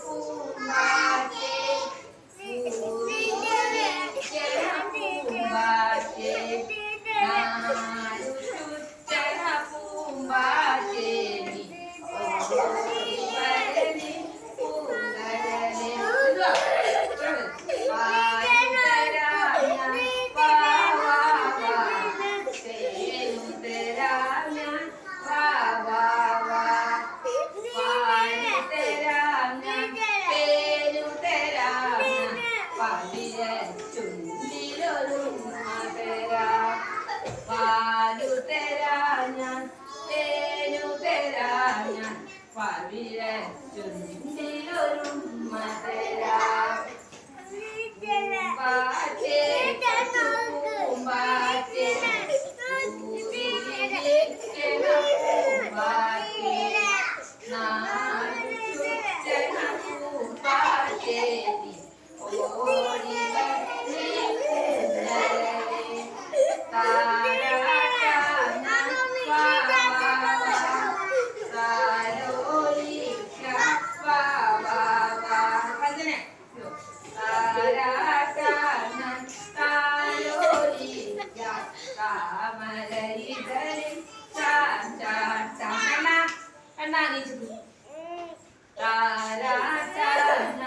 പൂമ്പാറ്റേ പൂവിരിക്കണ പൂമ്പാറ്റേ നാലു ചുറ്റണ പൂമ്പാറ്റേ നീ ഓടി വരണേ പൂങ്കരനെ ചുണ്ടിലൊരുമ്മ തരാം പൂമ്പാറ്റേ പൂമ്പാറ്റേ പൂവിരിക്കണ പൂമ്പാറ്റേ നാലു ചുറ്റണ പൂമ്പാറ്റേ നീ ഓടി വരണേ പൂങ്കരനെ താരാട്ടാന താരോലിക്ക ഭജന താരാട്ടാന താരോലിക്ക താമരയിതളിൽ ചാച്ചാട്ട കണ്ണാ നീ താരാട്ടാന